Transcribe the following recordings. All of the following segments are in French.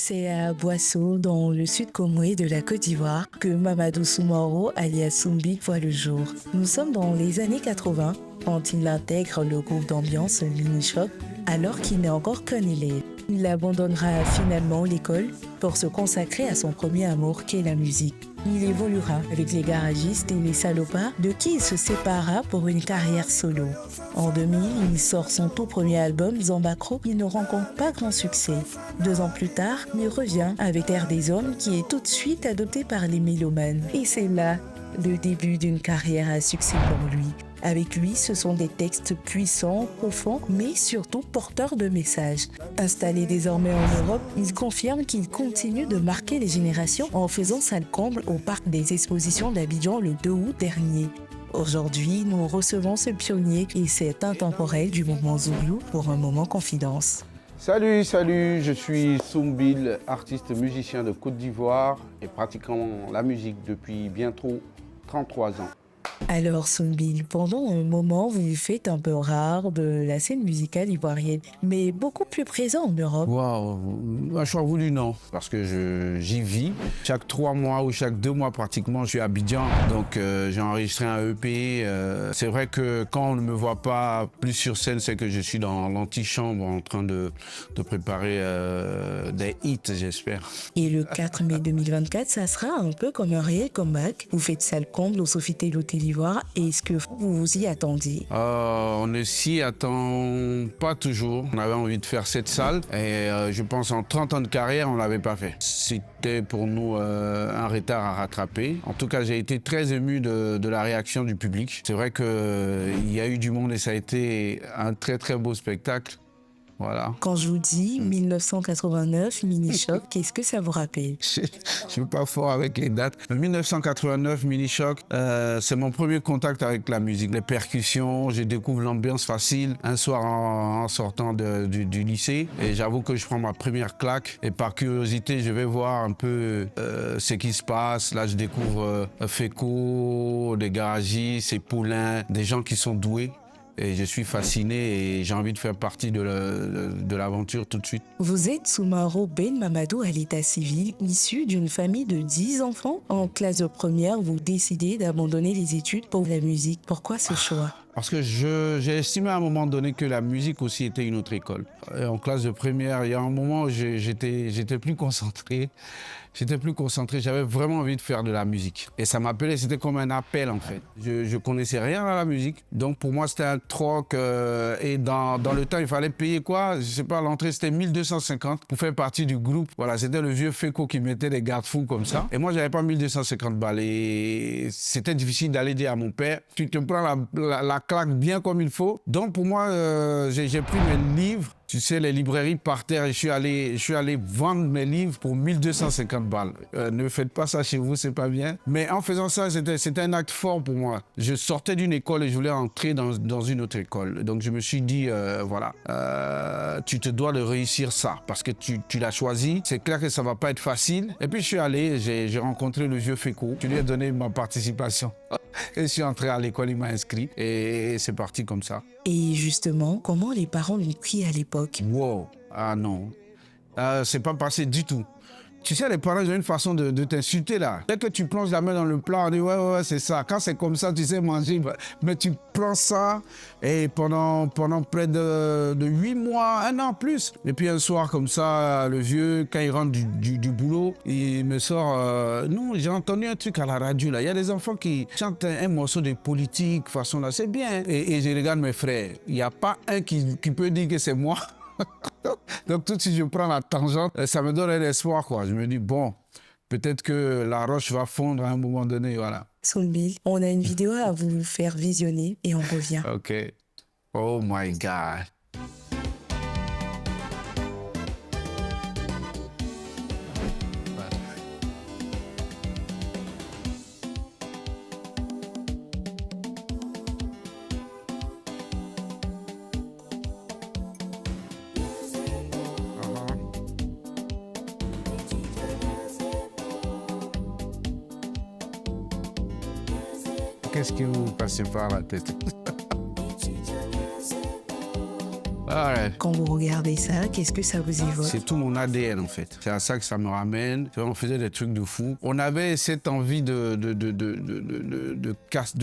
C'est à Boissot, dans le sud Comoé de la Côte d'Ivoire, que Mamadou Soumaoro, alias Soumbi, voit le jour. Nous sommes dans les années 80, quand il intègre le groupe d'ambiance Mini Choc, alors qu'il n'est encore qu'un élève. Il abandonnera finalement l'école pour se consacrer à son premier amour qu'est la musique. Il évoluera avec les garagistes et les salopards, de qui il se séparera pour une carrière solo. En 2000, il sort son tout premier album, Zambakro. Il ne rencontre pas grand succès. 2 ans plus tard, il revient avec Air des Hommes, qui est tout de suite adopté par les mélomanes. Et c'est là le début d'une carrière à succès pour lui. Avec lui, ce sont des textes puissants, profonds, mais surtout porteurs de messages. Installé désormais en Europe, il confirme qu'il continue de marquer les générations en faisant salle comble au parc des expositions d'Abidjan le 2 août dernier. Aujourd'hui, nous recevons ce pionnier et cet intemporel du mouvement Zoulou pour un moment confidence. Salut, je suis Soumbil, artiste musicien de Côte d'Ivoire et pratiquant la musique depuis bientôt 33 ans. Alors Soumbil, pendant un moment, vous faites un peu rare de la scène musicale ivoirienne, mais beaucoup plus présent en Europe. Waouh, un choix voulu non, parce que j'y vis. Chaque 3 mois ou chaque 2 mois pratiquement, je suis à Abidjan, donc j'ai enregistré un EP. C'est vrai que quand on ne me voit pas plus sur scène, c'est que je suis dans l'antichambre en train de préparer des hits, j'espère. Et le 4 mai 2024, ça sera un peu comme un réel comeback. Vous faites salle comble au Sofitel Hôtel Ivoire. Est-ce que vous vous y attendiez? On ne s'y attend pas toujours. On avait envie de faire cette salle et je pense en 30 ans de carrière, on ne l'avait pas fait. C'était pour nous un retard à rattraper. En tout cas, j'ai été très ému de la réaction du public. C'est vrai qu'il y a eu du monde et ça a été un très très beau spectacle. Voilà. Quand je vous dis 1989, Mini Choc, qu'est-ce que ça vous rappelle? Je suis pas fort avec les dates. Le 1989, Mini Choc, c'est mon premier contact avec la musique. Les percussions, je découvre l'ambiance facile un soir en sortant du lycée. Et j'avoue que je prends ma première claque. Et par curiosité, je vais voir un peu ce qui se passe. Là, je découvre Feco, des garagistes, et Poulain, des gens qui sont doués. Et je suis fasciné et j'ai envie de faire partie de l'aventure tout de suite. Vous êtes Soumaoro Ben Mamadou à l'état civil, issu d'une famille de 10 enfants. En classe de première, vous décidez d'abandonner les études pour la musique. Pourquoi ce choix? Parce que j'ai estimé à un moment donné que la musique aussi était une autre école. Et en classe de première, il y a un moment où j'étais plus concentré. J'avais vraiment envie de faire de la musique. Et ça m'appelait, c'était comme un appel en fait. Je connaissais rien à la musique. Donc pour moi, c'était un troc. Et dans le temps, il fallait payer quoi? Je sais pas, l'entrée c'était 1250 pour faire partie du groupe. Voilà, c'était le vieux Feco qui mettait des garde-fous comme ça. Et moi, j'avais pas 1250 balles. Et c'était difficile d'aller dire à mon père, tu te prends la claque bien comme il faut. Donc pour moi, j'ai pris mes livres. Tu sais, les librairies par terre et je suis allé vendre mes livres pour 1250 balles. Ne faites pas ça chez vous, c'est pas bien. Mais en faisant ça, c'était un acte fort pour moi. Je sortais d'une école et je voulais entrer dans une autre école. Donc je me suis dit, voilà, tu te dois de réussir ça parce que tu l'as choisi. C'est clair que ça va pas être facile. Et puis je suis allé, j'ai rencontré le vieux Feco. Je lui ai donné ma participation. Et je suis entré à l'école, il m'a inscrit et c'est parti comme ça. Et justement, comment les parents l'ont pris à l'époque? Wow, ah non, c'est pas passé du tout. Tu sais, les parents, ils ont une façon de t'insulter là. Dès que tu plonges la main dans le plat, on dit ouais, c'est ça. Quand c'est comme ça, tu sais manger. Mais tu prends ça et pendant près de 8 mois, 1 an plus. Et puis un soir comme ça, le vieux, quand il rentre du boulot, il me sort non, j'ai entendu un truc à la radio là. Il y a des enfants qui chantent un morceau de politique, façon là, c'est bien. Et je regarde mes frères. Il n'y a pas un qui peut dire que c'est moi. Donc tout de suite je prends la tangente, ça me donne un espoir quoi. Je me dis bon, peut-être que la roche va fondre à un moment donné, voilà. Soumbil, on a une vidéo à vous faire visionner et on revient. Ok. Oh my God. Qu'est-ce qui vous passe par la tête? Ah ouais. Quand vous regardez ça, qu'est-ce que ça vous évoque? C'est tout mon ADN en fait. C'est à ça que ça me ramène. On faisait des trucs de fou. On avait cette envie de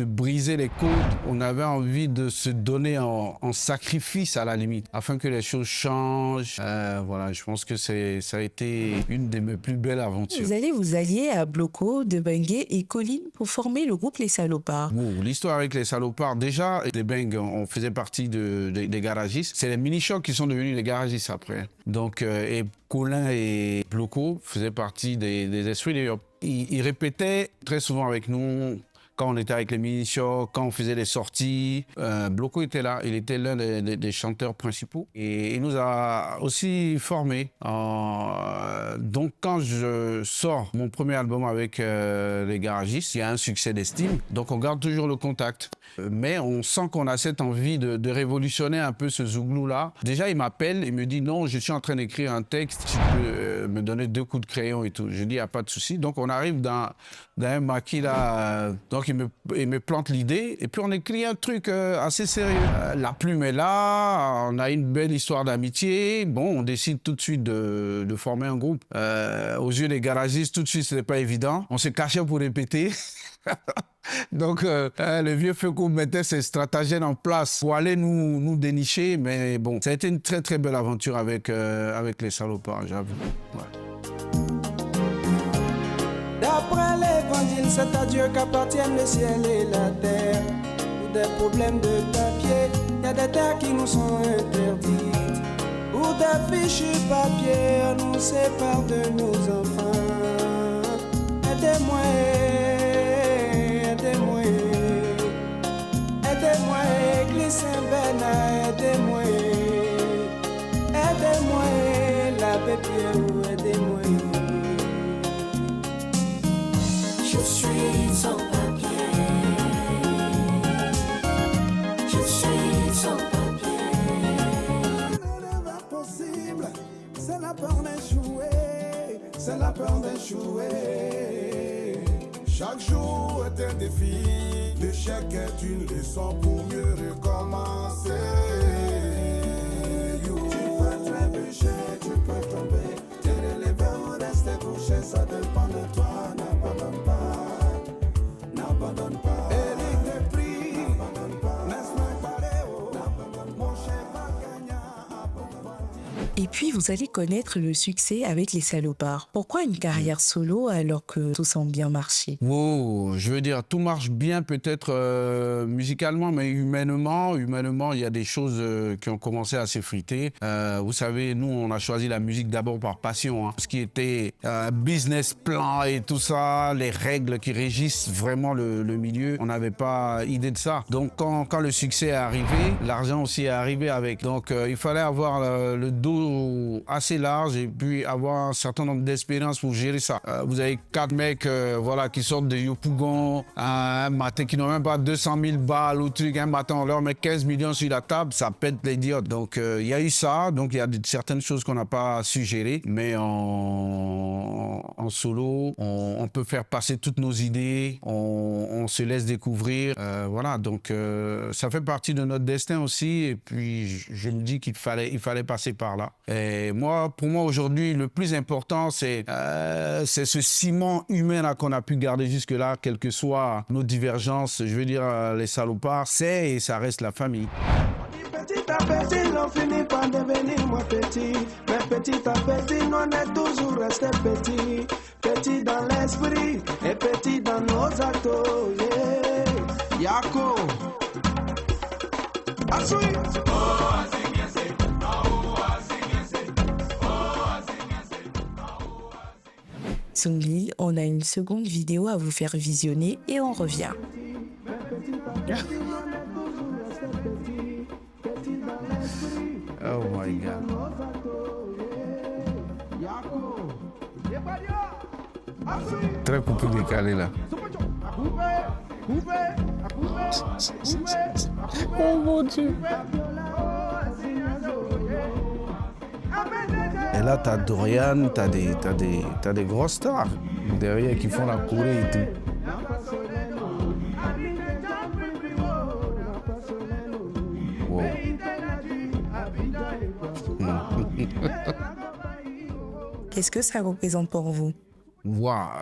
briser les codes. On avait envie de se donner en sacrifice à la limite, afin que les choses changent. Voilà, je pense que ça a été une de mes plus belles aventures. Vous alliez à Bloco, Debungué et Colline pour former le groupe Les Salopards. Wow, l'histoire avec Les Salopards, déjà, les Bang, on faisait partie des garagistes. C'est les mini-chocs qui sont devenus les garagistes après. Donc, et Colin et Bloco faisaient partie des esprits de Yop. Ils répétaient très souvent avec nous. Quand on était avec les mini-chocs, quand on faisait les sorties, Bloco était là. Il était l'un des chanteurs principaux. Et il nous a aussi formés. Donc, quand je sors mon premier album avec les garagistes, il y a un succès d'estime. Donc, on garde toujours le contact. Mais on sent qu'on a cette envie de révolutionner un peu ce zouglou-là. Déjà, il m'appelle et me dit « Non, je suis en train d'écrire un texte. Tu peux me donner 2 coups de crayon et tout. » Je dis « Il n'y a pas de souci. » Donc, on arrive dans un maquis là. Donc, il me plante l'idée et puis on écrit un truc assez sérieux. La plume est là, on a une belle histoire d'amitié. Bon, on décide tout de suite de former un groupe. Aux yeux des garagistes, tout de suite, ce n'était pas évident. On se cachait pour répéter. Donc, le vieux Feuco mettait ses stratagèmes en place pour aller nous dénicher. Mais bon, ça a été une très, très belle aventure avec les Salopards, j'avoue. Ouais. D'après l'évangile, c'est à Dieu qu'appartiennent le ciel et la terre. Pour des problèmes de papier, il y a des terres qui nous sont interdites. Pour des fichus papiers, on nous sépare de nos enfants. Aidez-moi, aidez-moi, aidez-moi, Église Saint-Bernard, aidez-moi, aidez-moi, l'abbé Pierre, aidez-moi. Je suis sans papier. Je suis sans papier. Ce n'est pas possible, c'est la peur d'échouer, c'est la peur d'échouer. Chaque jour est un défi, l'échec est une leçon pour mieux recommencer. Tu peux trébucher, tu peux tomber, te relever ou rester couché, ça dépend de toi. N'abandonne pas, n'abandonne pas. Éric de prix, n'abandonne pas. Laisse-moi parler, oh, n'abandonne pas. Mon chef va gagner, abandonne pas. Et puis, vous allez connaître le succès avec les Salopards. Pourquoi une carrière solo alors que tout semble bien marcher? Wow, je veux dire, tout marche bien peut-être musicalement, mais humainement, il y a des choses qui ont commencé à s'effriter. Vous savez, nous, on a choisi la musique d'abord par passion. Hein. Ce qui était business plan et tout ça, les règles qui régissent vraiment le milieu, on n'avait pas idée de ça. Donc, quand le succès est arrivé, l'argent aussi est arrivé avec. Donc, il fallait avoir le dos assez large et puis avoir un certain nombre d'expériences pour gérer ça. Vous avez 4 mecs qui sortent de Yopougon un matin, qui n'ont même pas 200 000 balles ou truc. Un matin, on leur met 15 millions sur la table, ça pète l'idiote. Donc, il y a eu ça. Donc, il y a certaines choses qu'on n'a pas su gérer. Mais en solo, on peut faire passer toutes nos idées. On se laisse découvrir. Voilà, donc ça fait partie de notre destin aussi. Et puis, je me dis qu'il fallait passer par là. Et pour moi aujourd'hui, le plus important, c'est ce ciment humain là qu'on a pu garder jusque-là, quelles que soient nos divergences. Je veux dire, les Salopards, c'est et ça reste la famille. Petit à petit, l'on finit par devenir moins petit. Mais petit à petit, on est toujours resté petit. Petit dans l'esprit et petit dans nos actes. Yeah. Yako. Asui. Soumbil, on a une seconde vidéo à vous faire visionner et on revient. Oh my God. Très coupé décalé là. Oh mon Dieu. Et là, t'as Dorian, t'as des grosses stars derrière qui font la courée et tout. Wow. qu'est-ce que ça représente pour vous? Ouah,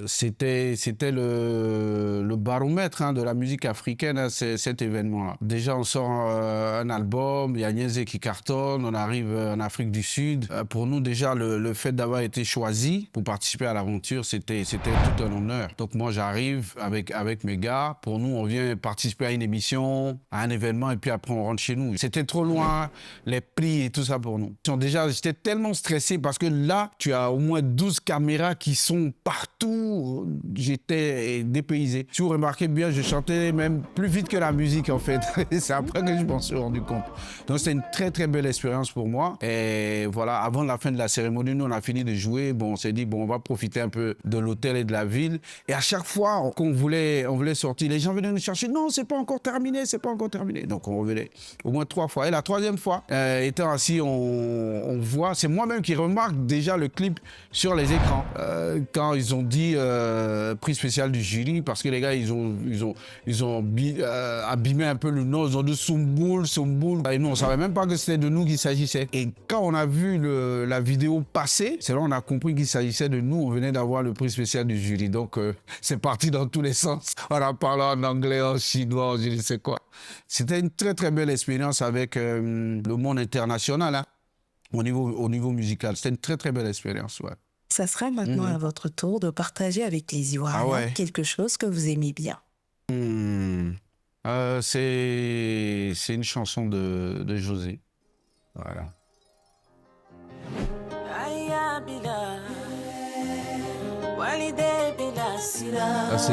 c'était le baromètre de la musique africaine, cet événement-là. Déjà, on sort un album, il y a Niaise qui cartonne, on arrive en Afrique du Sud. Pour nous, déjà, le fait d'avoir été choisi pour participer à l'aventure, c'était tout un honneur. Donc moi, j'arrive avec mes gars. Pour nous, on vient participer à une émission, à un événement, et puis après, on rentre chez nous. C'était trop loin, les prix et tout ça pour nous. Déjà, j'étais tellement stressé parce que là, tu as au moins 12 caméras qui sont partout. J'étais dépaysé. Si vous remarquez bien, je chantais même plus vite que la musique, en fait. C'est après que je m'en suis rendu compte. Donc, c'était une très, très belle expérience pour moi. Et voilà, avant la fin de la cérémonie, nous, on a fini de jouer. Bon, on s'est dit, bon, on va profiter un peu de l'hôtel et de la ville. Et à chaque fois qu'on voulait sortir, les gens venaient nous chercher. Non, c'est pas encore terminé, c'est pas encore terminé. Donc, on revenait au moins 3 fois. Et la 3e fois, étant assis, on voit, c'est moi-même qui remarque déjà le clip sur les écrans. Quand ils ont dit prix spécial du jury, parce que les gars, ils ont abîmé un peu le nom, ils ont dit Soumboul. Et nous, on savait même pas que c'était de nous qu'il s'agissait. Et quand on a vu la vidéo passer, c'est là qu'on a compris qu'il s'agissait de nous. On venait d'avoir le prix spécial du jury. Donc, c'est parti dans tous les sens. On a parlé en anglais, en chinois, je ne sais quoi. C'était une très, très belle expérience avec le monde international, au niveau musical. C'était une très, très belle expérience, ouais. Ça sera maintenant à votre tour de partager avec les Ivoiriens quelque chose que vous aimez bien. C'est une chanson de José. Voilà. Ça, c'est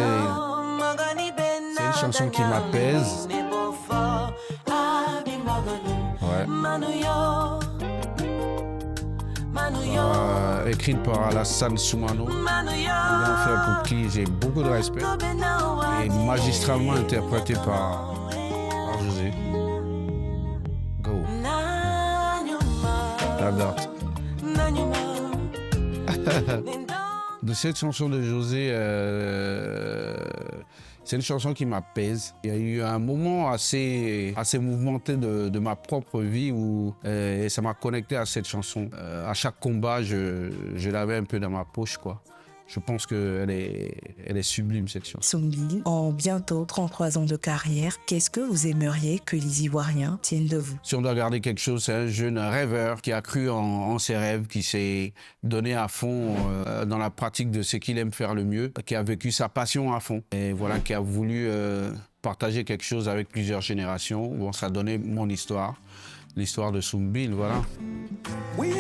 une chanson qui m'apaise. Ouais. Écrite par Alassane Soumano, un frère pour qui j'ai beaucoup de respect, et magistralement interprété par José. Go. J'adore. De cette chanson de José, c'est une chanson qui m'apaise. Il y a eu un moment assez mouvementé de ma propre vie où ça m'a connecté à cette chanson. À chaque combat, je l'avais un peu dans ma poche, quoi. Je pense qu'elle est sublime, cette chanson. Soumbil, en bientôt 33 ans de carrière, qu'est-ce que vous aimeriez que les Ivoiriens tiennent de vous? Si on doit garder quelque chose, c'est un jeune rêveur qui a cru en ses rêves, qui s'est donné à fond dans la pratique de ce qu'il aime faire le mieux, qui a vécu sa passion à fond et voilà, qui a voulu partager quelque chose avec plusieurs générations. Bon, ça a donné mon histoire, l'histoire de Soumbil, voilà. Oui,